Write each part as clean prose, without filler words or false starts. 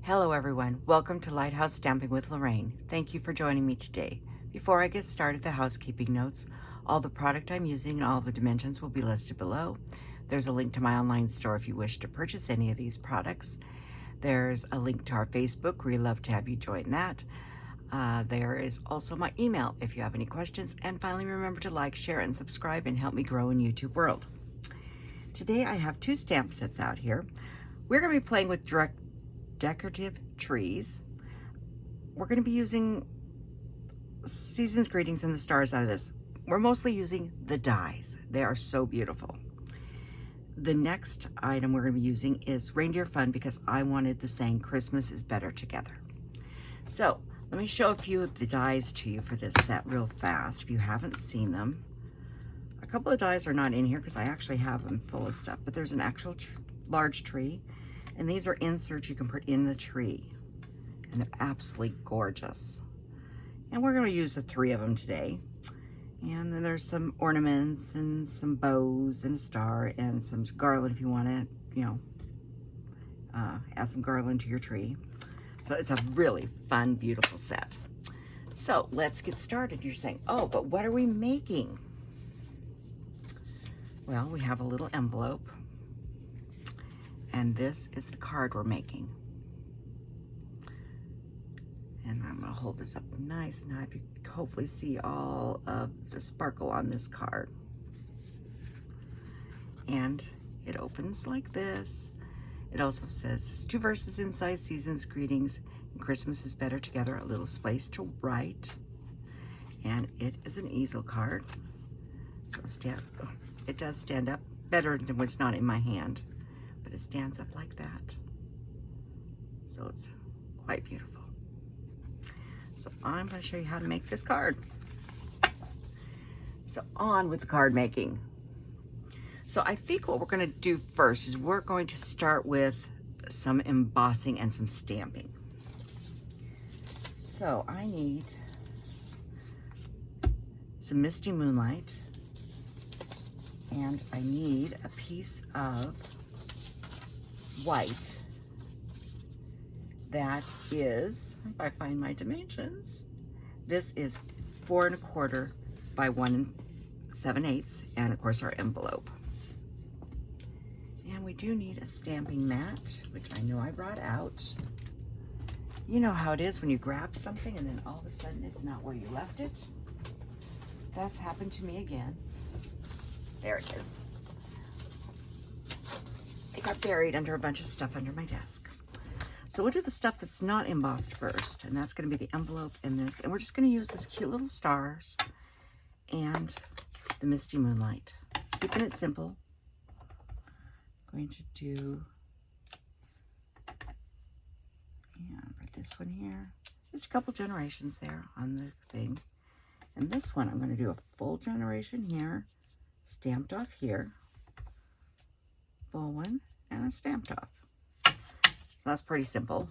Hello everyone, welcome to Lighthouse Stamping with Lorraine. Thank you for joining me today. Before I get started, the housekeeping notes. All the product I'm using and all the dimensions will be listed below. There's a link to my online store if you wish to purchase any of these products. There's a link to our Facebook. We'd love to have you join that. There is also my email if you have any questions. And finally, remember to like, share, and subscribe and help me grow in YouTube world. Today I have two stamp sets out here. We're going to be playing with decorative trees. We're going to be using Season's Greetings and the stars out of this. We're mostly using the dies. They are so beautiful. The next item we're going to be using is Reindeer Fun because I wanted the saying Christmas is better together. So let me show a few of the dies to you for this set real fast if you haven't seen them. A couple of dies are not in here because I actually have them full of stuff, but there's an actual large tree. And these are inserts you can put in the tree. And they're absolutely gorgeous. And we're going to use the 3 of them today. And then there's some ornaments and some bows and a star and some garland if you want to, add some garland to your tree. So it's a really fun, beautiful set. So let's get started. You're saying, oh, but what are we making? Well, we have a little envelope. And this is the card we're making. And I'm going to hold this up nice now. If you hopefully see all of the sparkle on this card. And it opens like this. It also says 2 verses inside, Season's Greetings, and Christmas is better together, a little space to write. And it is an easel card. So it does stand up better than what's not in my hand. But it stands up like that. So it's quite beautiful. So I'm going to show you how to make this card. So on with the card making. So I think what we're going to do first is we're going to start with some embossing and some stamping. So I need some Misty Moonlight, and I need a piece of white that is, if I find my dimensions, this is 4 1/4 by 1 7/8, and of course our envelope. And we do need a stamping mat, which I know I brought out. You know how it is when you grab something and then all of a sudden it's not where you left it. That's happened to me again. There it is. It got buried under a bunch of stuff under my desk. So we'll do the stuff that's not embossed first, and that's going to be the envelope and this. And we're just going to use this cute little stars and the Misty Moonlight. Keeping it simple. I'm going to do, and put this one here. Just a couple generations there on the thing. And this one, I'm going to do a full generation here, stamped off here. Full one and a stamped off. So that's pretty simple.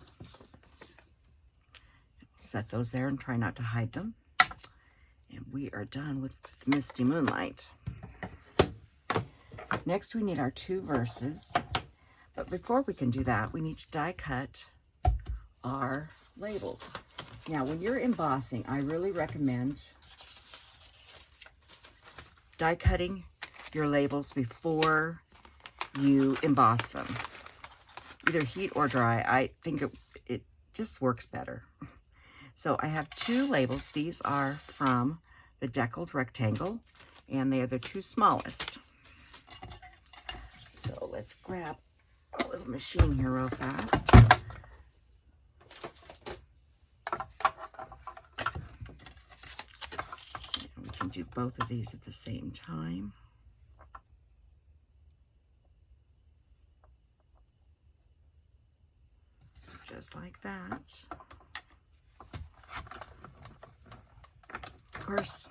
Set those there and try not to hide them. And we are done with Misty Moonlight. Next we need our 2 verses. But before we can do that, we need to die cut our labels. Now when you're embossing, I really recommend die cutting your labels before you emboss them. Either heat or dry. I think it just works better. So I have 2 labels. These are from the Deckled rectangle, and they are the 2 smallest. So let's grab a little machine here real fast. And we can do both of these at the same time. Just like that. Of course,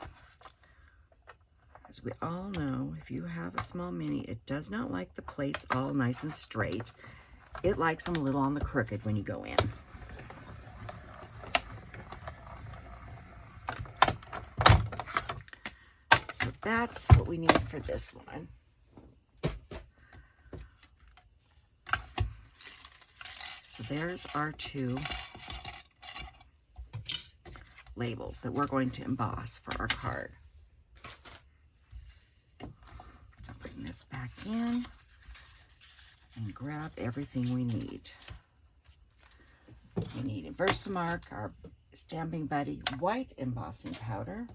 as we all know, if you have a small mini, it does not like the plates all nice and straight. It likes them a little on the crooked when you go in. So that's what we need for this one. So there's our two labels that we're going to emboss for our card. So bring this back in and grab everything we need. We need Versamark, our Stamping Buddy white embossing powder,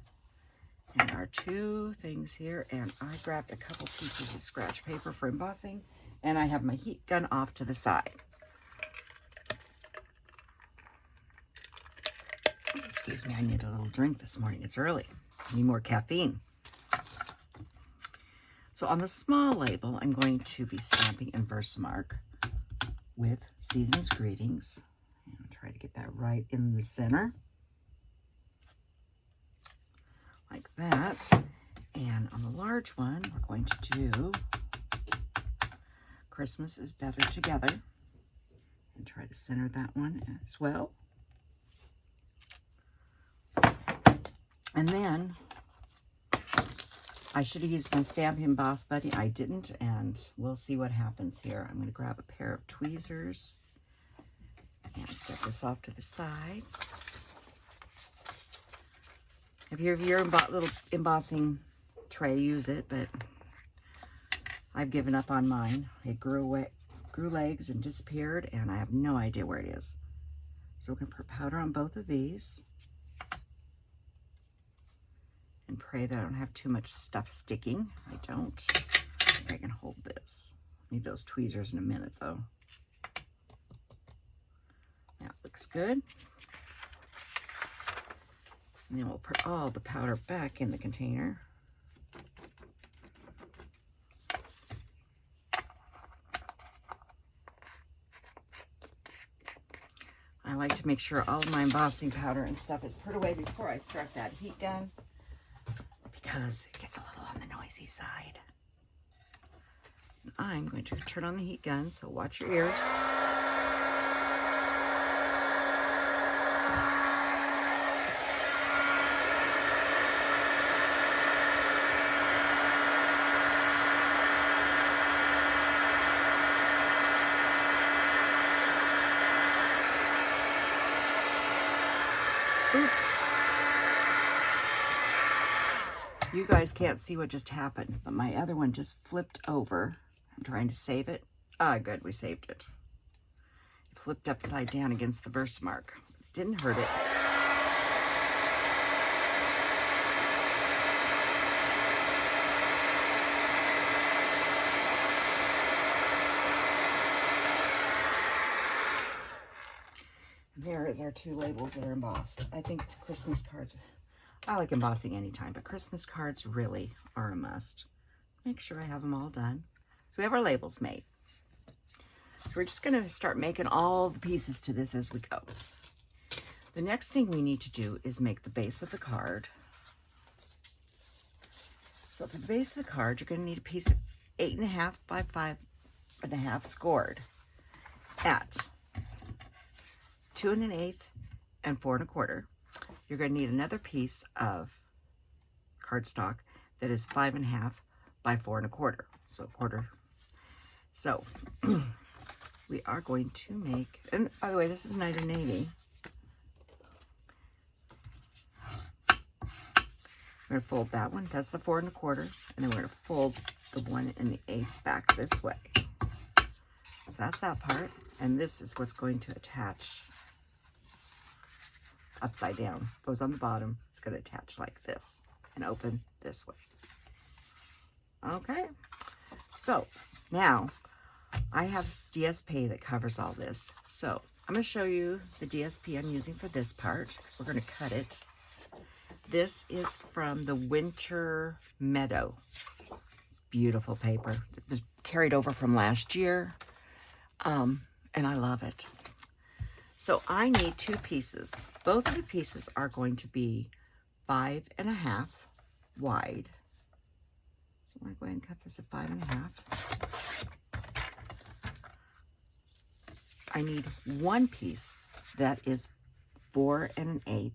and our two things here. And I grabbed a couple pieces of scratch paper for embossing, and I have my heat gun off to the side. Excuse me, I need a little drink this morning. It's early. I need more caffeine. So on the small label, I'm going to be stamping in Versamark with Season's Greetings. And try to get that right in the center. Like that. And on the large one, we're going to do Christmas is Better Together. And try to center that one as well. And then I should have used my Stampin' Emboss Buddy. I didn't, and we'll see what happens here. I'm going to grab a pair of tweezers and set this off to the side. If you have your little embossing tray, use it, but I've given up on mine. It grew legs and disappeared, and I have no idea where it is. So we're going to put powder on both of these. And pray that I don't have too much stuff sticking. I don't. I think I can hold this. Need those tweezers in a minute, though. That looks good. And then we'll put all the powder back in the container. I like to make sure all of my embossing powder and stuff is put away before I start that heat gun, because it gets a little on the noisy side. And I'm going to turn on the heat gun, so watch your ears. Oops. You guys can't see what just happened, but my other one just flipped over. I'm trying to save it. Ah, good, we saved it. It flipped upside down against the Versamark. Didn't hurt it. There is our two labels that are embossed. I think Christmas cards, I like embossing anytime, but Christmas cards really are a must. Make sure I have them all done. So we have our labels made. So we're just going to start making all the pieces to this as we go. The next thing we need to do is make the base of the card. So for the base of the card, you're going to need a piece of 8.5 by 5.5 scored at 2 1/8 and 4 1/4. You're going to need another piece of cardstock that is 5.5 by 4 1/4, so a quarter. So we are going to make, and by the way, this is Night or Navy. We're going to fold that one. That's the 4 1/4, and then we're going to fold the 1 1/8 back this way. So that's that part, and this is what's going to attach upside down. Goes on the bottom. It's going to attach like this and open this way. Okay, so now I have DSP that covers all this. So I'm going to show you the DSP I'm using for this part, because we're going to cut it. This is from the Winter Meadow. It's beautiful paper. It was carried over from last year, and I love it. So I need two pieces. Both of the pieces are going to be 5.5 wide. So I'm going to go ahead and cut this at 5.5. I need one piece that is 4 1/8.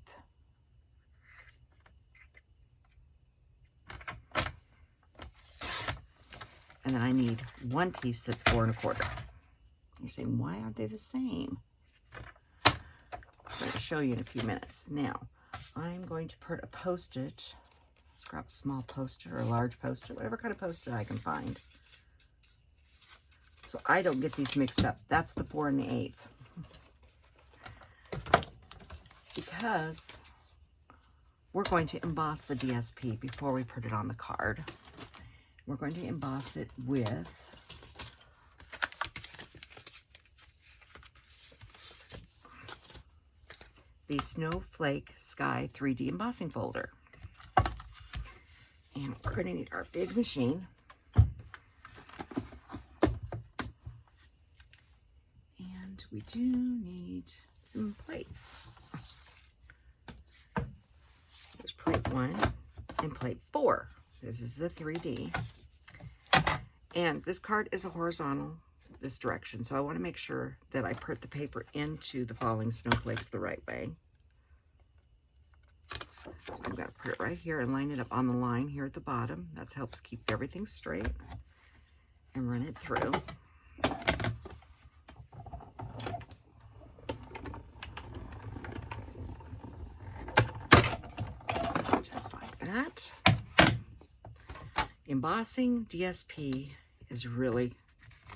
And then I need one piece that's 4 1/4. You're saying, why aren't they the same? I'm going to show you in a few minutes. Now, I'm going to put a Post-it. Let's grab a small Post-it or a large Post-it, whatever kind of Post-it I can find. So I don't get these mixed up. That's the 4 and the 1/8. Because we're going to emboss the DSP before we put it on the card. We're going to emboss it with the Snowflake Sky 3D embossing folder. And we're going to need our big machine. And we do need some plates. There's plate 1 and plate 4. This is the 3D. And this card is a horizontal this direction, so I want to make sure that I put the paper into the falling snowflakes the right way. So I'm going to put it right here and line it up on the line here at the bottom. That helps keep everything straight. And run it through. Just like that. Embossing DSP is really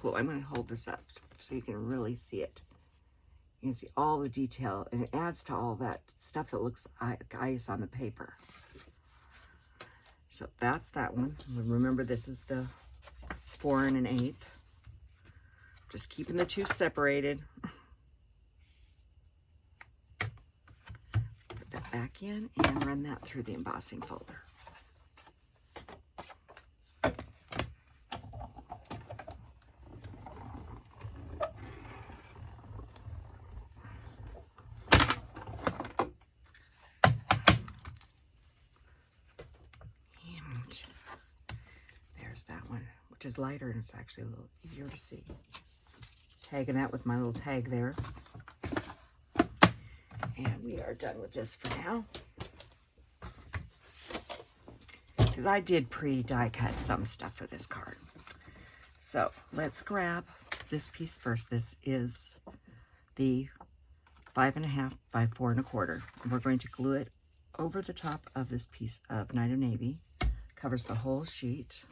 cool. I'm going to hold this up so you can really see it. You can see all the detail, and it adds to all that stuff that looks like ice on the paper. So that's that one. Remember, this is the 4 and 1/8. Just keeping the two separated. Put that back in and run that through the embossing folder. Is lighter, and it's actually a little easier to see. Tagging that with my little tag there. And we are done with this for now. Because I did pre-die cut some stuff for this card. So let's grab this piece first. This is the 5.5 by 4 1/4. And we're going to glue it over the top of this piece of Night of Navy. Covers the whole sheet.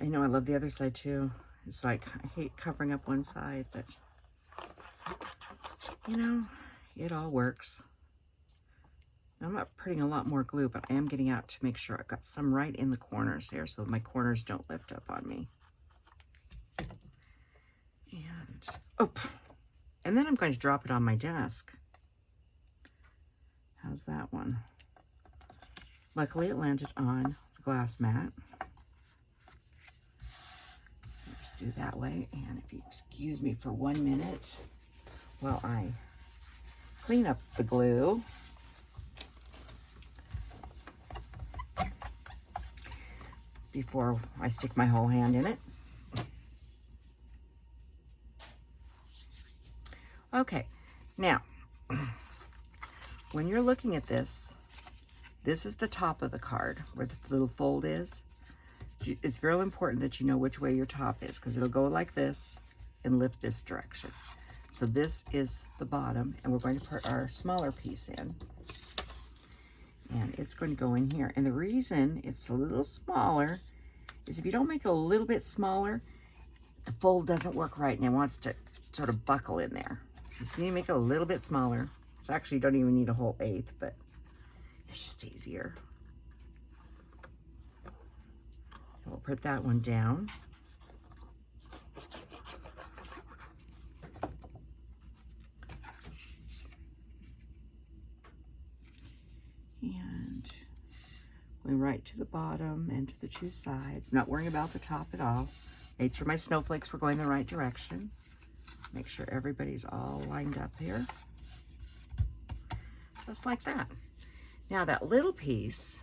I know I love the other side too. It's like, I hate covering up one side, but you know, it all works. I'm not putting a lot more glue, but I am getting out to make sure I've got some right in the corners there so my corners don't lift up on me. And, oh, and then I'm going to drop it on my desk. How's that one? Luckily it landed on the glass mat. Do that way, and if you excuse me for 1 minute while I clean up the glue. Before I stick my whole hand in it. Okay, now when you're looking at this, this is the top of the card where the little fold is. It's very important that you know which way your top is, because it'll go like this and lift this direction. So this is the bottom, and we're going to put our smaller piece in. And it's going to go in here. And the reason it's a little smaller is if you don't make it a little bit smaller, the fold doesn't work right, and it wants to sort of buckle in there. So you need to make it a little bit smaller. So actually, you don't even need a whole 1/8, but it's just easier. We'll put that one down. And going right to the bottom and to the two sides. Not worrying about the top at all. Made sure my snowflakes were going the right direction. Make sure everybody's all lined up here. Just like that. Now that little piece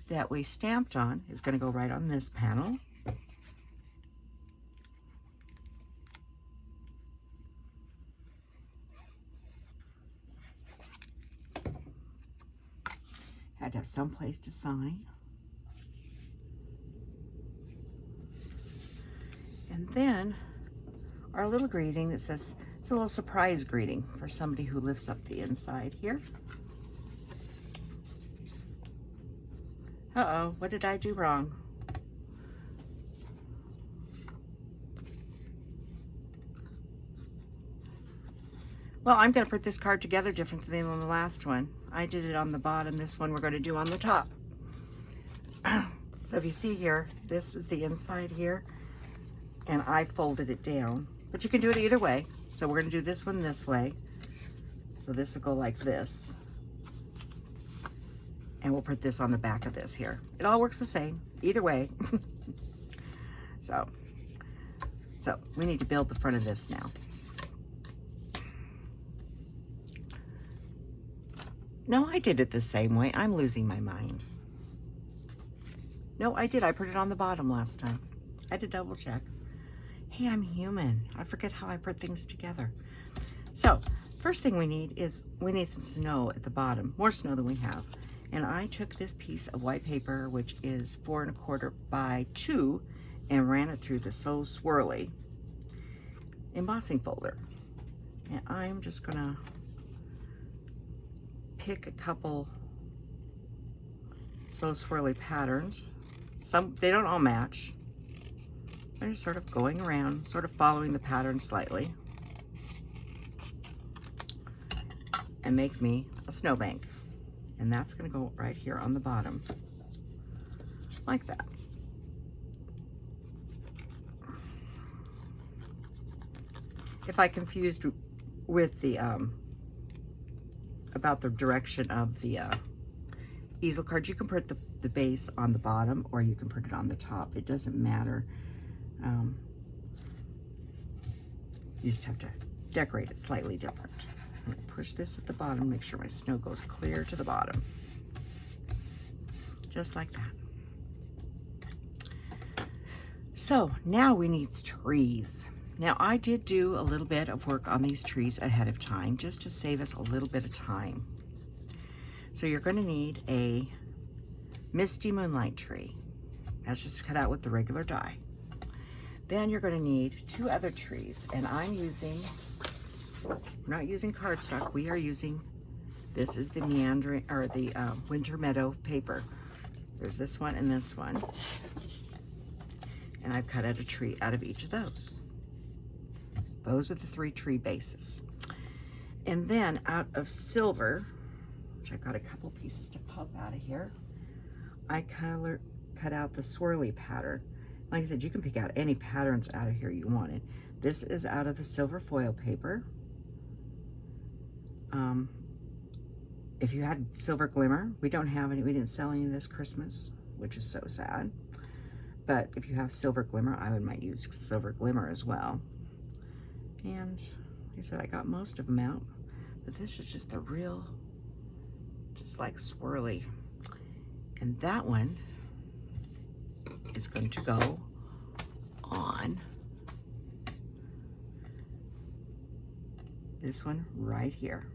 that we stamped on is going to go right on this panel. Had to have some place to sign. And then our little greeting that says, it's a little surprise greeting for somebody who lifts up the inside here. Uh-oh, what did I do wrong? Well, I'm going to put this card together differently than the last one. I did it on the bottom. This one we're going to do on the top. So if you see here, this is the inside here, and I folded it down. But you can do it either way. So we're going to do this one this way. So this will go like this. And we'll put this on the back of this here. It all works the same, either way. So we need to build the front of this now. No, I did it the same way. I'm losing my mind. No, I did. I put it on the bottom last time. I had to double check. Hey, I'm human. I forget how I put things together. So first thing we need is we need some snow at the bottom, more snow than we have. And I took this piece of white paper, which is 4 1/4 by 2, and ran it through the So Swirly embossing folder. And I'm just gonna pick a couple So Swirly patterns. They don't all match. They're just sort of going around, sort of following the pattern slightly. And make me a snowbank. And that's going to go right here on the bottom, like that. If I confused with the, about the direction of the easel card, you can put the base on the bottom or you can put it on the top. It doesn't matter. You just have to decorate it slightly different. I'm going to push this at the bottom, make sure my snow goes clear to the bottom. Just like that. So now we need trees. Now I did do a little bit of work on these trees ahead of time just to save us a little bit of time. So you're going to need a Misty Moonlight tree. That's just cut out with the regular die. Then you're going to need 2 other trees, and we're not using cardstock. We are using, this is the meandering, or the Winter Meadow paper. There's this one and this one. And I've cut out a tree out of each of those. So those are the 3 tree bases. And then out of silver, which I've got a couple pieces to pop out of here, I cut out the swirly pattern. Like I said, you can pick out any patterns out of here you wanted. This is out of the silver foil paper. If you had silver glimmer, we don't have any, we didn't sell any this Christmas, which is so sad. But if you have silver glimmer, I might use silver glimmer as well. And like I said, I got most of them out, but this is just the real, just like swirly. And that one is going to go on this one right here.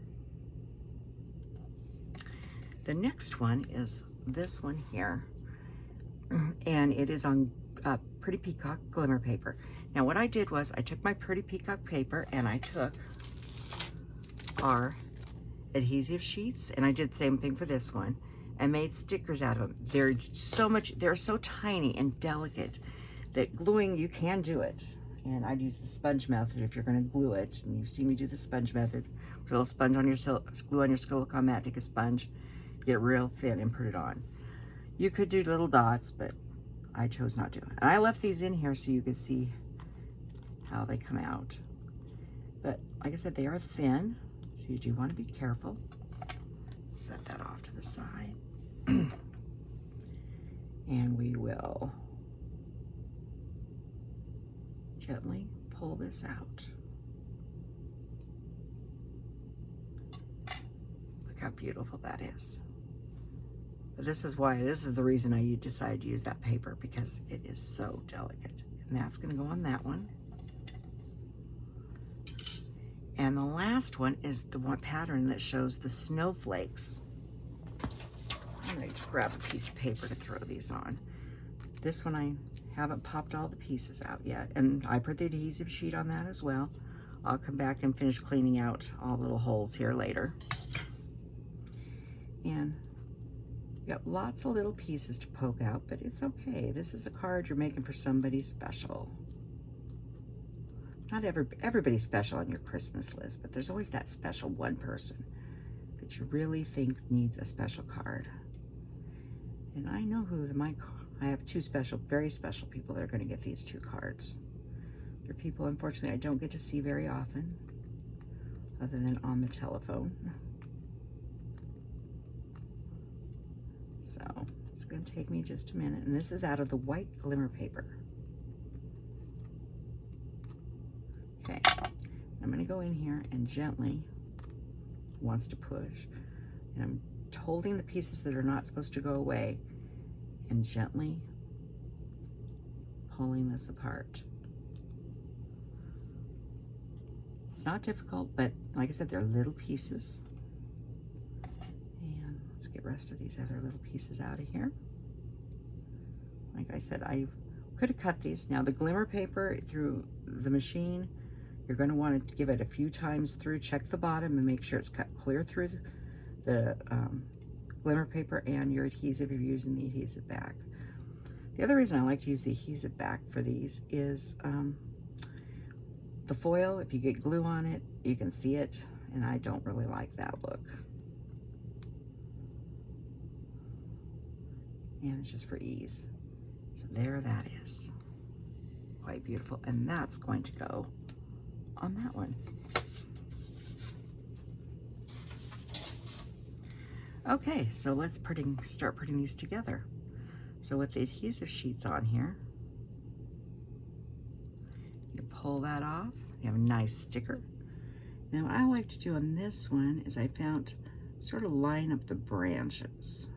The next one is this one here, and it is on Pretty Peacock Glimmer paper. Now what I did was I took my Pretty Peacock paper and I took our adhesive sheets, and I did the same thing for this one, and made stickers out of them. They're so tiny and delicate that gluing, you can do it. And I'd use the sponge method if you're going to glue it. And you've seen me do the sponge method. Put a little sponge on your glue on your silicone mat, take a sponge, get it real thin and put it on. You could do little dots, but I chose not to. And I left these in here so you could see how they come out. But like I said, they are thin, so you do want to be careful. Set that off to the side. And we will gently pull this out. Look how beautiful that is. But this is the reason I decided to use that paper, because it is so delicate. And that's going to go on that one. And the last one is the one pattern that shows the snowflakes. I'm going to just grab a piece of paper to throw these on. This one I Haven't popped all the pieces out yet. And I put the adhesive sheet on that as well. I'll come back and finish cleaning out all the little holes here later. And you got lots of little pieces to poke out, but it's okay. This is a card you're making for somebody special. Not everybody's special on your Christmas list, but there's always that special one person that you really think needs a special card. And I know who I have two very special people that are going to get these two cards. They're people, unfortunately, I don't get to see very often, other than on the telephone. So it's going to take me just a minute. And this is out of the white glimmer paper. Okay, I'm going to go in here and gently, wants to push, and I'm holding the pieces that are not supposed to go away and gently pulling this apart. It's not difficult, but like I said, they're little pieces. And let's get the rest of these other little pieces out of here. Like I said, I could have cut these. Now the glimmer paper through the machine, you're going to want to give it a few times through, check the bottom and make sure it's cut clear through the glimmer paper and your adhesive if you're using the adhesive back. The other reason I like to use the adhesive back for these is the foil, if you get glue on it, you can see it, and I don't really like that look. And it's just for ease. So there that is. Quite beautiful. And that's going to go on that one. Okay, so let's start putting these together. So with the adhesive sheets on here, you pull that off, you have a nice sticker. Now what I like to do on this one is I found sort of line up the branches.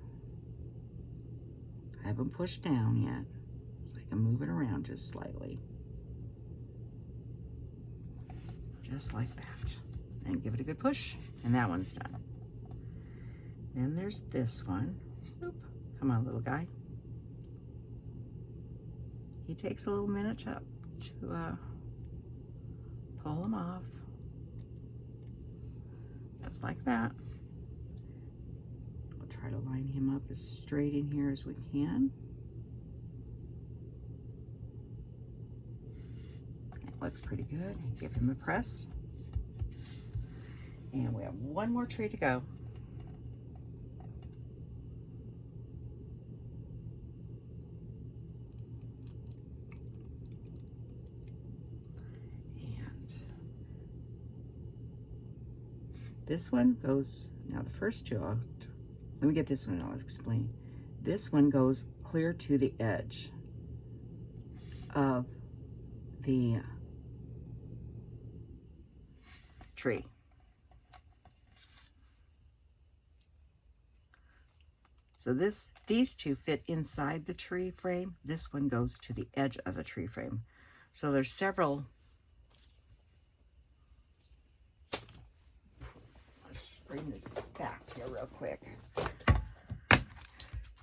I haven't pushed down yet, so I can move it around just slightly. Just like that. And give it a good push, and that one's done. Then there's this one. Oop. Come on, little guy. He takes a little minute to pull him off. Just like that. We'll try to line him up as straight in here as we can. It looks pretty good. Give him a press. And we have one more tree to go. This one goes, now the first two, let me get this one and I'll explain. This one goes clear to the edge of the tree. So these two fit inside the tree frame. This one goes to the edge of the tree frame. So there's several. Bring this back here real quick.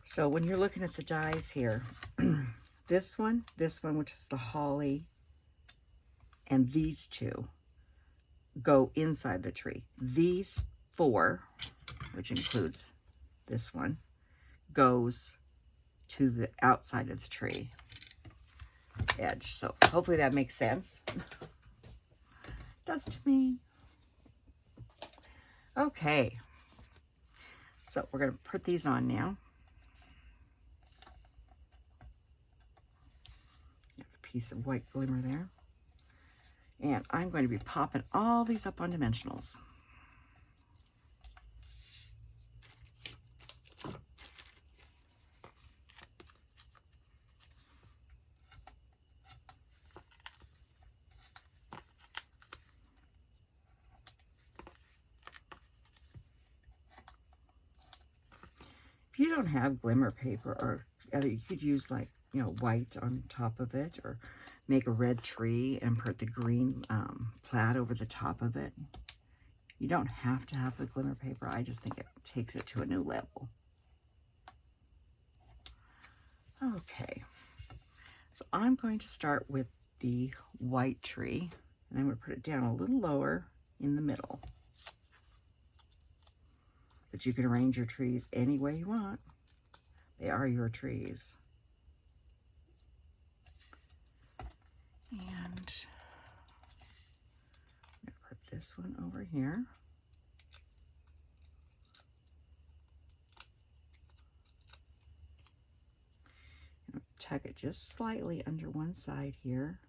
So when you're looking at the dies here, this one, which is the holly, and these two go inside the tree. These four, which includes this one, goes to the outside of the tree edge. So hopefully that makes sense. Does to me. Okay, so we're going to put these on now. A piece of white glimmer there. And I'm going to be popping all these up on dimensionals. If you don't have glimmer paper, or you could use like, you know, white on top of it, or make a red tree and put the green plaid over the top of it. You don't have to have the glimmer paper. I just think it takes it to a new level. Okay, So I'm going to start with the white tree, and I'm going to put it down a little lower in the middle. But you can arrange your trees any way you want. They are your trees. And I'm going to put this one over here. Tuck it just slightly under one side here.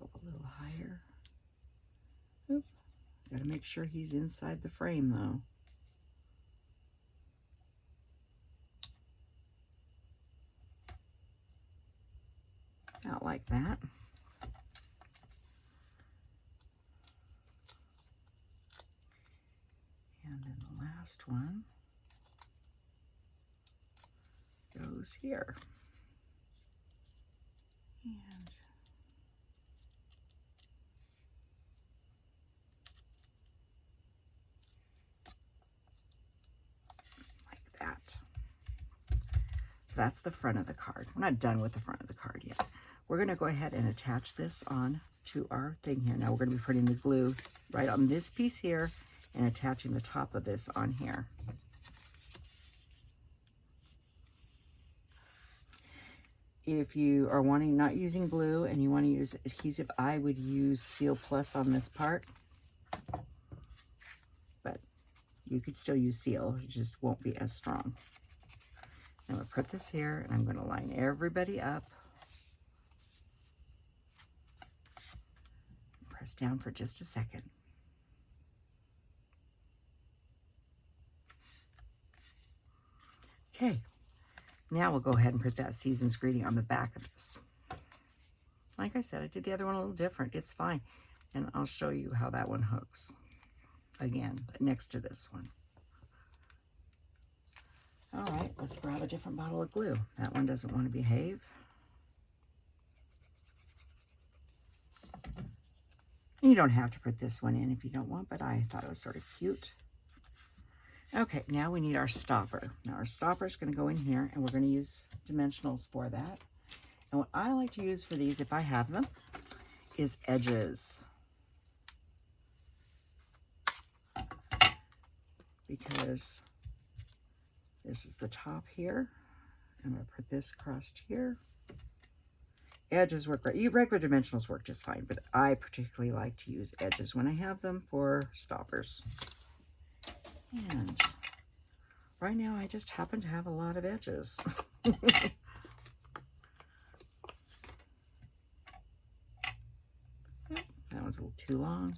Go up a little higher. Oop. Got to make sure he's inside the frame though. Out like that. And then the last one goes here. And like that. So that's the front of the card. We're not done with the front of the card yet. We're going to go ahead and attach this on to our thing here. Now we're going to be putting the glue right on this piece here and attaching the top of this on here. If you are not using glue and you want to use adhesive, I would use Seal Plus on this part. But you could still use Seal, it just won't be as strong. I'm going to put this here and I'm going to line everybody up. Press down for just a second. Okay, now we'll go ahead and put that season's greeting on the back of this. Like I said, I did the other one a little different. It's fine. And I'll show you how that one hooks. Again, next to this one. All right, let's grab a different bottle of glue. That one doesn't want to behave. You don't have to put this one in if you don't want, but I thought it was sort of cute. Okay, now we need our stopper. Now our stopper is going to go in here, and we're going to use dimensionals for that. And what I like to use for these, if I have them, is edges. Because this is the top here. I'm going to put this across here. Edges work great. Regular dimensionals work just fine, but I particularly like to use edges when I have them for stoppers. And right now I just happen to have a lot of edges. That one's a little too long.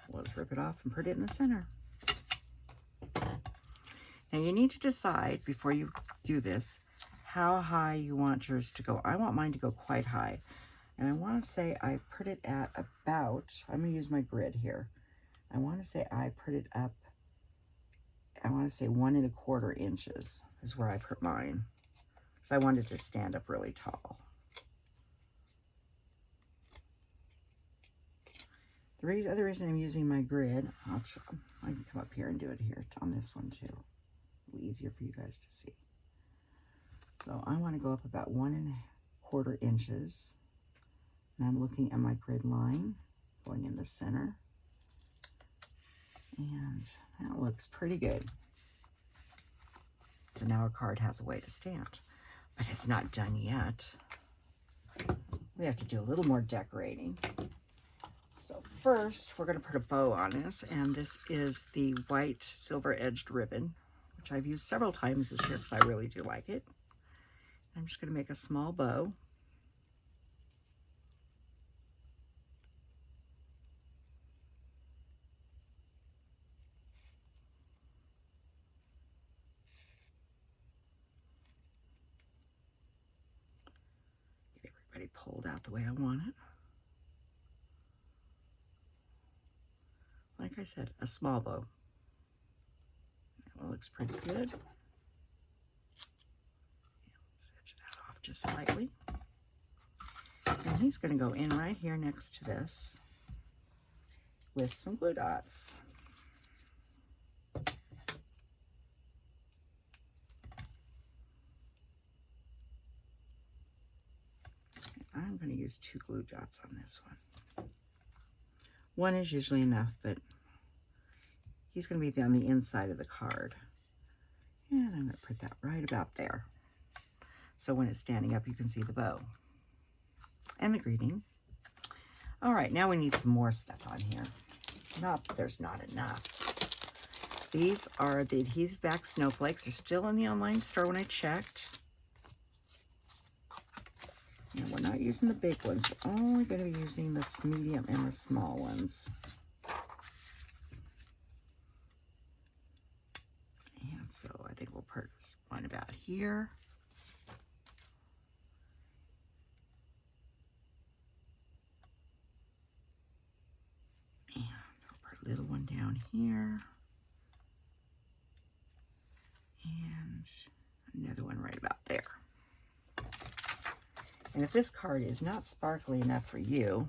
We'll just rip it off and put it in the center. Now you need to decide before you do this how high you want yours to go. I want mine to go quite high. And I want to say I put it at about, I'm going to use my grid here. I want to say I put it up, I want to say 1 1/4 inches is where I put mine. Because I wanted to stand up really tall. The other reason I'm using my grid, I can come up here and do it here on this one too. A little easier for you guys to see. So I want to go up about 1 1/4 inches. And I'm looking at my grid line going in the center. And that looks pretty good. So now our card has a way to stand. But it's not done yet. We have to do a little more decorating. So first, we're going to put a bow on this. And this is the white silver-edged ribbon, which I've used several times this year because I really do like it. I'm just going to make a small bow. Get everybody pulled out the way I want it. Like I said, a small bow. That one looks pretty good. Let's edge that off just slightly. And he's going to go in right here next to this with some glue dots. I'm going to use 2 glue dots on this one. One is usually enough, but he's going to be on the inside of the card. And I'm going to put that right about there. So when it's standing up, you can see the bow and the greeting. All right, now we need some more stuff on here. Not that there's not enough. These are the adhesive back snowflakes. They're still in the online store when I checked. And we're not using the big ones. We're only going to be using the medium and the small ones. And so I think we'll put one about here. And I'll put a little one down here. And another one right about there. And if this card is not sparkly enough for you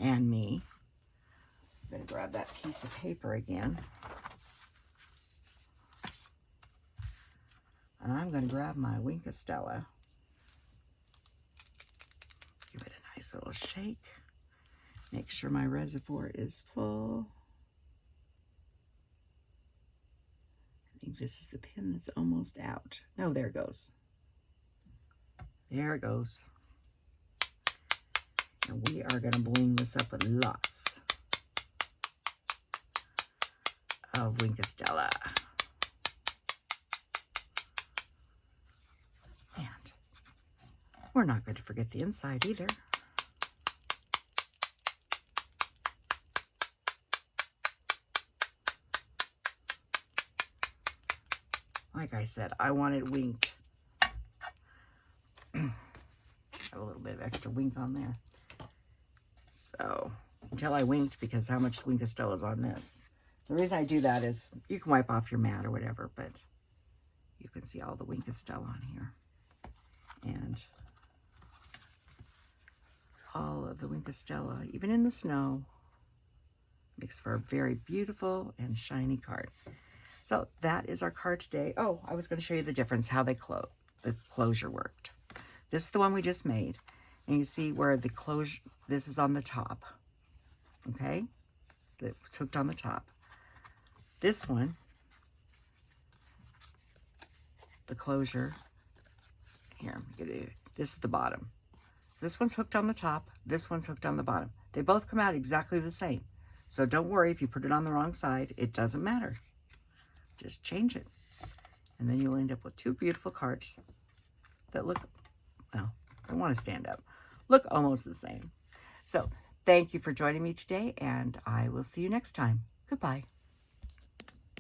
and me, I'm going to grab that piece of paper again. And I'm going to grab my Wink of Stella. Give it a nice little shake. Make sure my reservoir is full. I think this is the pin that's almost out. No, there it goes. There it goes. And we are going to bling this up with lots of Wink of Stella. And we're not going to forget the inside either. Like I said, I want it winked. Have a little bit of extra wink on there. So, until I winked, because how much Wink of Stella is on this. The reason I do that is you can wipe off your mat or whatever, but you can see all the Wink of Stella on here. And all of the Wink of Stella, even in the snow, makes for a very beautiful and shiny card. So that is our card today. Oh, I was going to show you the difference, how the closure worked. This is the one we just made. And you see where the closure, this is on the top. Okay? It's hooked on the top. This one, the closure, here, this is the bottom. So this one's hooked on the top, this one's hooked on the bottom. They both come out exactly the same. So don't worry if you put it on the wrong side, it doesn't matter. Just change it. And then you'll end up with 2 beautiful cards that look, well, I want to stand up, look almost the same. So thank you for joining me today, and I will see you next time. Goodbye.